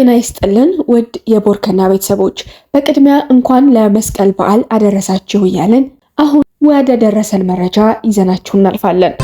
ጤና ይስጥልን ውድ የቦርከና ቤተሰቦች፣ በቅድሚያ እንኳን ለመስቀል በዓል አደረሳችሁ እያልን አሁን ወደ ደረሰን መረጃ ይዘናችሁ እናልፋለን።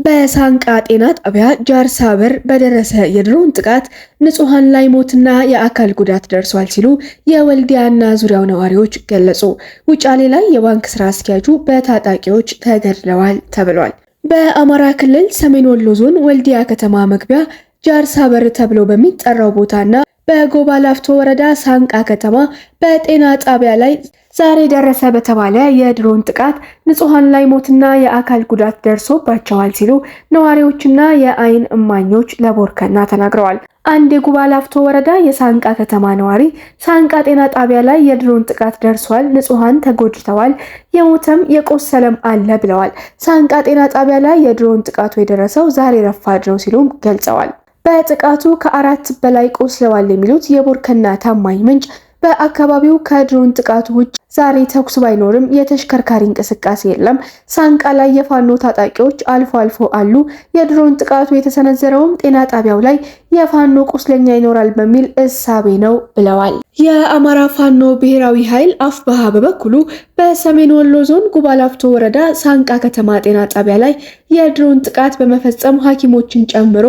በሳንቃ ጤና ጣቢያ ጃርሳ በር በደረሰ የድሮን ጥቃት ንጹሃን ላይ ሞትና የአካል ጉዳት ደርሷል ሲሉ የወልዲያና ዙሪያው ነዋሪዎች ገለጹ። ውጫሌ ላይ የባንክ ስራ አስኪያጁ በታጣቂዎች ተገድለዋል ተብሏል። በአማራ ክልል ሰሜን ወሎ ዞን ወልዲያ ከተማ መግቢያ ጃርሳ በር ተብሎ በሚጠራው ቦታና በጎባ ላፍቶ ወረዳ ሳንቃ ከተማ በጤና ጣቢያ ላይ ዛሬ ደረሰ በተባለ የድሮን ጥቃት ንጹሃን ላይ ሞትና የአካል ጉዳት ደርሶባቸዋል ሲሉ ነዋሪዎችና የአይን እማኞች ለቦርከና ተናግረዋል። አንድ የጎባ ላፍቶ ወረዳ የሳንቃ ከተማ ነዋሪ ሳንቃ ጤና ጣቢያ ላይ የድሮን ጥቃት ደርሷል፣ ንጹሃን ተጎድተዋል፣ የሞተም የቆሰለም አለ ብለዋል። ሳንቃ ጤና ጣቢያ ላይ የድሮን ጥቃቱ የደረሰው ዛሬ ረፋድ ነው ሲሉም ገልጸዋል። በጥቃቱ ከ4 በላይ ቆስለዋል የሚሉት የቦርከና ታማኝ ምንጭ በአካባቢው ከድሮን ጥቃቱ ውጭ ዛሬ ተኩስ ባይኖርም የተሽከርካሪ እንቅስቃሴ የለም። ሳንቃ ላይ የፋኖ ታጣቂዎች አልፎ አልፎ አሉ። የድሮን ጥቃቱ የተሰነዘረውም ጤና ጣቢያው ላይ የፋኖ ቁስለኛ ይኖራል በሚል እሳቤ ነው ብለዋል። የአማራ ፋኖ ብሔራዊ ኃይል አፍባሃ በበኩሉ በሰሜን ወሎ ዞን ጉባ ላፍቶ ወረዳ ሳንቃ ከተማ ጤና ጣቢያ ላይ የድሮን ጥቃት በመፈጸም ሐኪሞችን ጨምሮ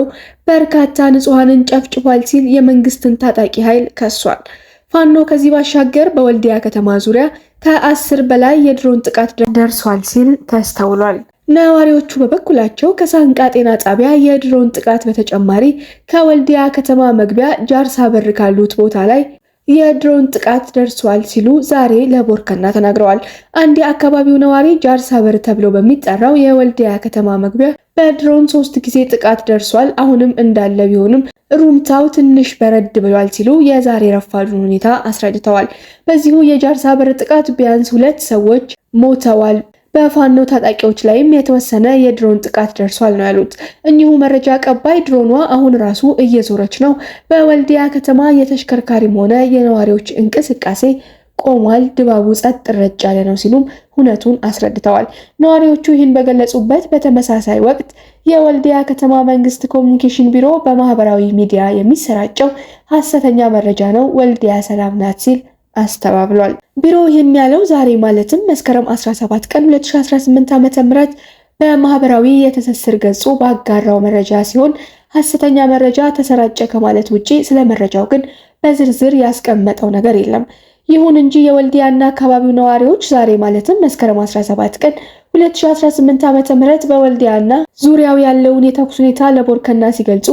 በርካታ ንጹሃንን ጨፍጭፏል ሲል የመንግስትን ታጣቂ ኃይል ከሷል። ፋኖ ከዚህ ባሻገር በወልዲያ ከተማ ዙሪያ ከ10 በላይ የድሮን ጥቃት ደርሷል ሲል ተስተውሏል። ነዋሪዎቹ በበኩላቸው ከሳንቃ ጤና ጣቢያ የድሮን ጥቃት በተጨማሪ ከወልዲያ ከተማ መግቢያ ጃርሳ በር ካሉት ቦታ ላይ የድሮን ጥቃት ደርሷል ሲሉ ዛሬ ለቦርከና ተናግረዋል። አንድ የአካባቢው ነዋሪ ጃርሳ በር ተብሎ በሚጠራው የወልዲያ ከተማ መግቢያ በድሮን 3 ጊዜ ጥቃት ደርሷል፣ አሁንም እንዳለ ቢሆንም ሩምታው ትንሽ በረድ ብሏል ሲሉ የዛሬ ረፋዱን ሁኔታ አስረድተዋል። በዚሁ የጃርሳ በር ጥቃት ቢያንስ 2 ሰዎች ሞተዋል። በፋኖ ታጣቂዎች ላይም የተወሰነ የድሮን ጥቃት ደርሷል ነው ያሉት። እኚሁ መረጃ አቀባይ ድሮኗ አሁን ራሱ እየዞረች ነው፣ በወልዲያ ከተማ የተሽከርካሪም ሆነ የነዋሪዎች እንቅስቃሴ ቆሟል፣ ድባቡ ጸጥ ረጭ ያለ ነው ሲሉም ሁነቱን አስረድተዋል። ነዋሪዎቹ ይህን በገለጹበት በተመሳሳይ ወቅት የወልዲያ ከተማ መንግስት ኮሚኒኬሽን ቢሮ በማህበራዊ ሚዲያ የሚሰራጨው ሐሰተኛ መረጃ ነው፣ ወልዲያ ሰላም ናት ሲል አስተባብሏል። ቢሮ ይህን ያለው ዛሬ ማለትም መስከረም 17 ቀን 2018 ዓ.ም በማህበራዊ የትስስር ገጹ ባጋራው መረጃ ሲሆን ሐሰተኛ መረጃ ተሰራጨ ከማለት ውጪ ስለ መረጃው ግን በዝርዝር ያስቀመጠው ነገር የለም። ይሁን እንጂ የወልዲያና አካባቢው ነዋሪዎች ዛሬ ማለትም መስከረም 17 ቀን 2018 ዓ.ም በወልዲያና ዙሪያው ያለውን የተኩስ ሁኔታ ለቦርከና ሲገልጹ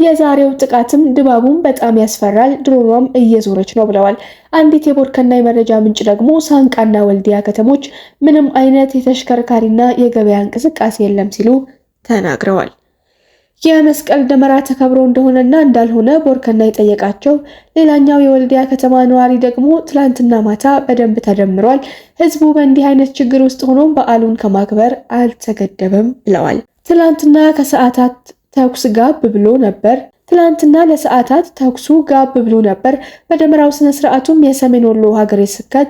የዛሬው ጥቃትም ድባቡም በጣም ያስፈራል፣ ድሮኗም እየዞረች ነው ብለዋል። አንዲት የቦርከና የመረጃ ምንጭ ደግሞ ሳንቃና ወልዲያ ከተሞች ምንም አይነት የተሽከርካሪና የገበያ እንቅስቃሴ የለም ሲሉ ተናግረዋል። የመስቀል ደመራ ተከብሮ እንደሆነና እንዳልሆነ ቦርከና የጠየቃቸው ሌላኛው የወልዲያ ከተማ ነዋሪ ደግሞ ትላንትና ማታ በደንብ ተደምሯል፣ ህዝቡ በእንዲህ አይነት ችግር ውስጥ ሆኖ በዓሉን ከማክበር አልተገደበም ብለዋል። ትላንትና ለሰዓታት ተኩሱ ጋብ ብሎ ነበር። በደመራው ስነ ስርዓቱም የሰሜን ወሎ ሀገረ ስብከት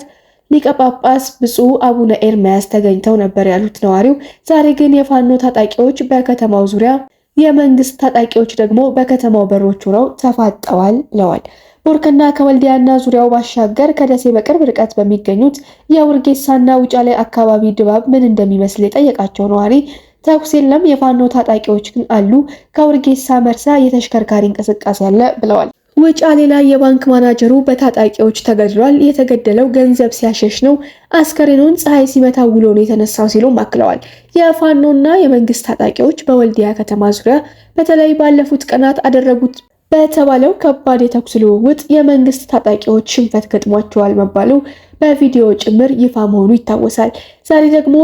ሊቀ ጳጳስ ብፁዕ አቡነ ኤርምያስ ተገኝተው ነበር ያሉት ነዋሪው፣ ዛሬ ግን የፋኖ ታጣቂዎች በከተማው ዙሪያ የመንግስት ታጣቂዎች ደግሞ በከተማው በሮች ሆነው ተፋጠዋል ብለዋል። ቦርከና ከወልዲያና ዙሪያው ባሻገር ከደሴ በቅርብ ርቀት በሚገኙት የውርጌሳና ውጫሌ አካባቢ ድባብ ምን እንደሚመስል የጠየቃቸው ነዋሪ ተኩስ የለም፣ የፋኖ ታጣቂዎች ግን አሉ፣ ከውርጌሳ መርሳ የተሽከርካሪ እንቅስቃሴ አለ ብለዋል። ውጫሌ ላይ የባንክ ማናጀሩ በታጣቂዎች ተገድሏል፣ የተገደለው ገንዘብ ሲያሸሽ ነው፣ አስከሬኑን ፀሐይ ሲመታ ውሎ ነው የተነሳው ሲሉም አክለዋል። የፋኖና የመንግስት ታጣቂዎች በወልዲያ ከተማ ዙሪያ በተለይ ባለፉት ቀናት አደረጉት በተባለው ከባድ የተኩስ ልውውጥ የመንግስት ታጣቂዎች ሽንፈት ገጥሟቸዋል መባሉ በቪዲዮ ጭምር ይፋ መሆኑ ይታወሳል። ዛሬ ደግሞ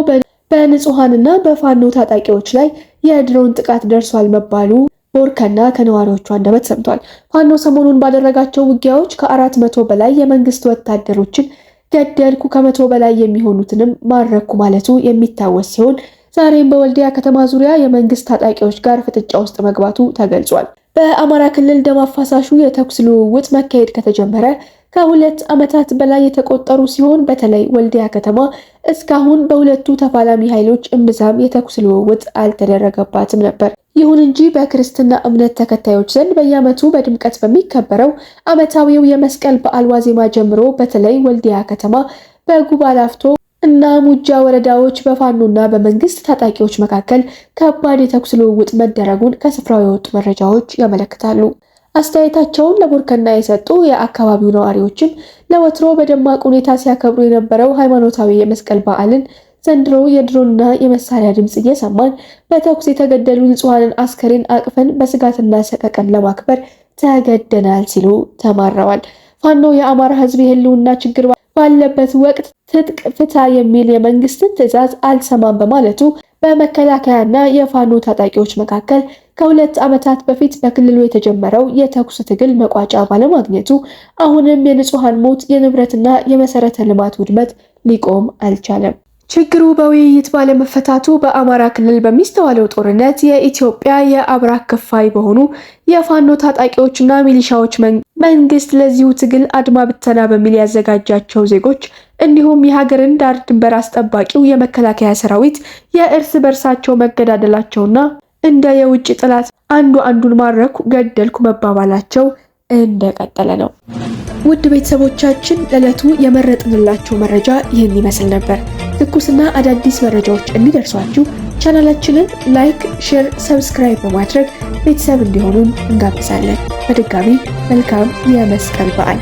በንጹሃንና በፋኖ ታጣቂዎች ላይ የድሮን ጥቃት ደርሷል መባሉ ቦርከና ከነዋሪዎቹ አንደበት ሰምቷል። ፋኖ ሰሞኑን ባደረጋቸው ውጊያዎች ከ400 በላይ የመንግስት ወታደሮችን ገደልኩ፣ ከ100 በላይ የሚሆኑትንም ማረኩ ማለቱ የሚታወስ ሲሆን ዛሬም በወልዲያ ከተማ ዙሪያ የመንግስት ታጣቂዎች ጋር ፍጥጫ ውስጥ መግባቱ ተገልጿል። በአማራ ክልል ደም አፋሳሹ የተኩስ ልውውጥ መካሄድ ከተጀመረ ከ2 ዓመታት በላይ የተቆጠሩ ሲሆን በተለይ ወልዲያ ከተማ እስካሁን በሁለቱ ተፋላሚ ኃይሎች እምብዛም የተኩስ ልውውጥ አልተደረገባትም ነበር። ይሁን እንጂ በክርስትና እምነት ተከታዮች ዘንድ በየዓመቱ በድምቀት በሚከበረው ዓመታዊው የመስቀል በዓል ዋዜማ ጀምሮ በተለይ ወልዲያ ከተማ በጉባ ላፍቶ እና ሙጃ ወረዳዎች በፋኖና በመንግስት ታጣቂዎች መካከል ከባድ የተኩስ ልውውጥ መደረጉን ከስፍራው የወጡ መረጃዎች ያመለክታሉ። አስተያየታቸውን ለቦርከና የሰጡ የአካባቢው ነዋሪዎችም ለወትሮ በደማቅ ሁኔታ ሲያከብሩ የነበረው ሃይማኖታዊ የመስቀል በዓልን ዘንድሮ የድሮንና የመሳሪያ ድምጽ እየሰማን በተኩስ የተገደሉ ንጹሃንን አስከሬን አቅፈን በስጋትና ሰቀቀን ለማክበር ተገደናል ሲሉ ተማረዋል። ፋኖ የአማራ ሕዝብ የህልውና ችግር ባለበት ወቅት ትጥቅ ፍታ የሚል የመንግስትን ትዕዛዝ አልሰማም በማለቱ በመከላከያና የፋኖ ታጣቂዎች መካከል ከ2 ዓመታት በፊት በክልሉ የተጀመረው የተኩስ ትግል መቋጫ ባለማግኘቱ አሁንም የንጹሃን ሞት፣ የንብረትና የመሰረተ ልማት ውድመት ሊቆም አልቻለም። ችግሩ በውይይት ባለመፈታቱ በአማራ ክልል በሚስተዋለው ጦርነት የኢትዮጵያ የአብራክ ክፋይ በሆኑ የፋኖ ታጣቂዎችና ሚሊሻዎች መንግስት ለዚሁ ትግል አድማ ብተና በሚል ያዘጋጃቸው ዜጎች እንዲሁም የሀገርን ዳር ድንበር አስጠባቂው የመከላከያ ሰራዊት የእርስ በርሳቸው መገዳደላቸውና እንደ የውጭ ጠላት አንዱ አንዱን ማረኩ፣ ገደልኩ መባባላቸው እንደቀጠለ ነው። ውድ ቤተሰቦቻችን ለዕለቱ የመረጥንላችሁ መረጃ ይህን ይመስል ነበር። ትኩስና አዳዲስ መረጃዎች እንዲደርሷችሁ ቻናላችንን ላይክ፣ ሼር፣ ሰብስክራይብ በማድረግ ቤተሰብ እንዲሆኑን እንጋብዛለን። በድጋሚ መልካም የመስቀል በዓል